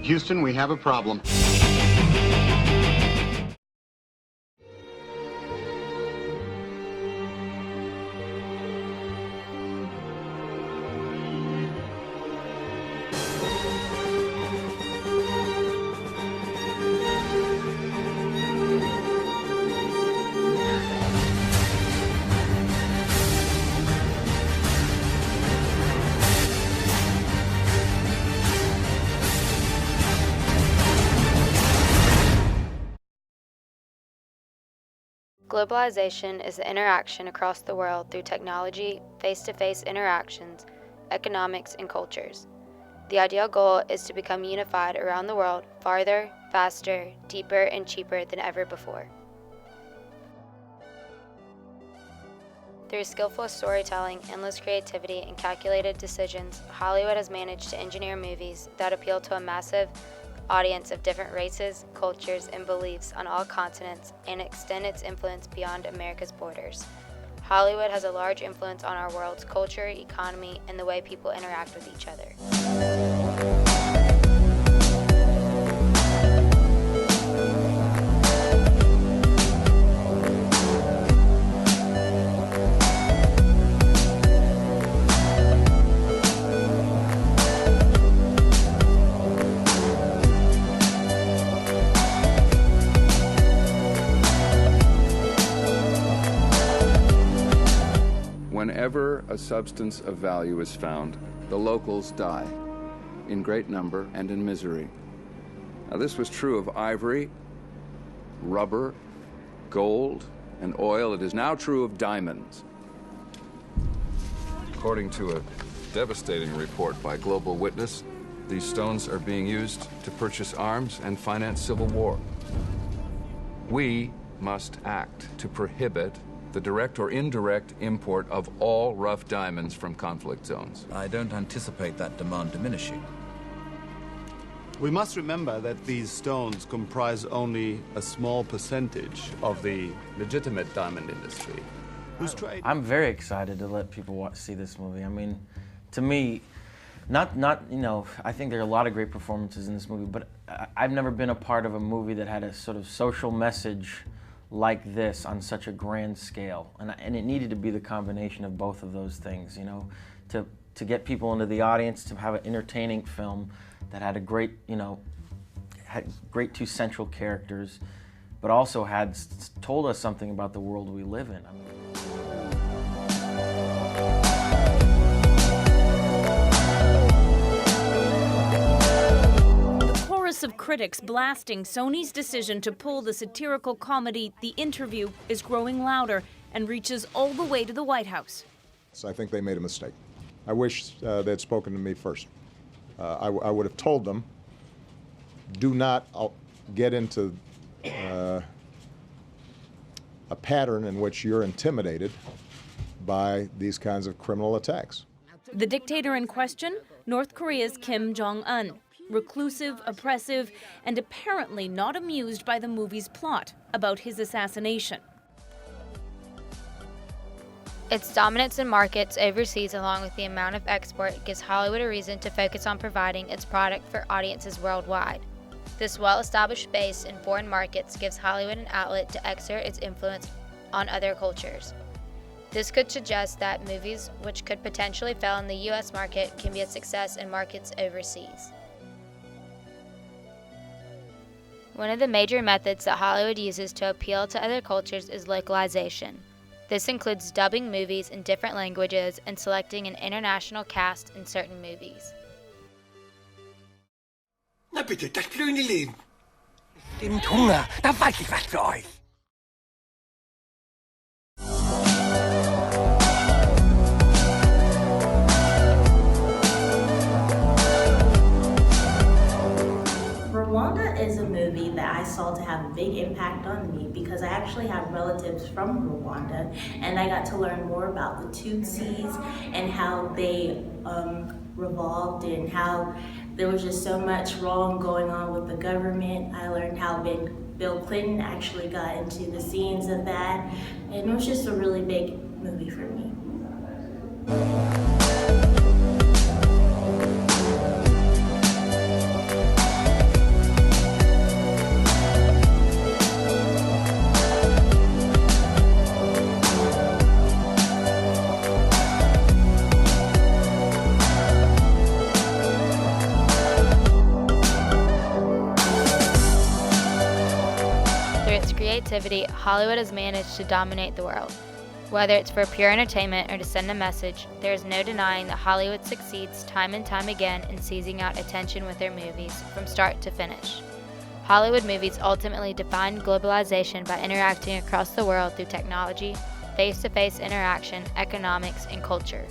Houston, we have a problem. Globalization is the interaction across the world through technology, face-to-face interactions, economics, and cultures. The ideal goal is to become unified around the world farther, faster, deeper, and cheaper than ever before. Through skillful storytelling, endless creativity, and calculated decisions, Hollywood has managed to engineer movies that appeal to a massive audience of different races, cultures, and beliefs on all continents and extend its influence beyond America's borders. Hollywood has a large influence on our world's culture, economy, and the way people interact with each other. Whenever a substance of value is found, the locals die, in great number and in misery. Now, this was true of ivory, rubber, gold, and oil. It is now true of diamonds. According to a devastating report by Global Witness, these stones are being used to purchase arms and finance civil war. We must act to prohibit the direct or indirect import of all rough diamonds from conflict zones. I don't anticipate that demand diminishing. We must remember that these stones comprise only a small percentage of the legitimate diamond industry, whose trade... I'm very excited to let people see this movie. I mean, to me, I think there are a lot of great performances in this movie, but I've never been a part of a movie that had a sort of social message like this on such a grand scale, and it needed to be the combination of both of those things, to get people into the audience, to have an entertaining film that had a great, had great two central characters, but also had told us something about the world we live in. Of critics blasting Sony's decision to pull the satirical comedy The Interview is growing louder and reaches all the way to the White House. So I think they made a mistake. I wish they'd spoken to me first. I would have told them, do not get into a pattern in which you're intimidated by these kinds of criminal attacks. The dictator in question, North Korea's Kim Jong-un. Reclusive, oppressive, and apparently not amused by the movie's plot about his assassination. Its dominance in markets overseas, along with the amount of export, gives Hollywood a reason to focus on providing its product for audiences worldwide. This well-established base in foreign markets gives Hollywood an outlet to exert its influence on other cultures. This could suggest that movies which could potentially fail in the U.S. market can be a success in markets overseas. One of the major methods that Hollywood uses to appeal to other cultures is localization. This includes dubbing movies in different languages and selecting an international cast in certain movies. Na bitte, das blühende Leben. Stimmt Hunger, da weiß ich was für euch. Rwanda is a movie that I saw to have a big impact on me because I actually have relatives from Rwanda, and I got to learn more about the Tutsis and how they revolved and how there was just so much wrong going on with the government. I learned how Bill Clinton actually got into the scenes of that, and it was just a really big movie for me. creativity, Hollywood has managed to dominate the world. Whether it's for pure entertainment or to send a message, there is no denying that Hollywood succeeds time and time again in seizing out attention with their movies from start to finish. Hollywood movies ultimately defined globalization by interacting across the world through technology, face-to-face interaction, economics, and culture.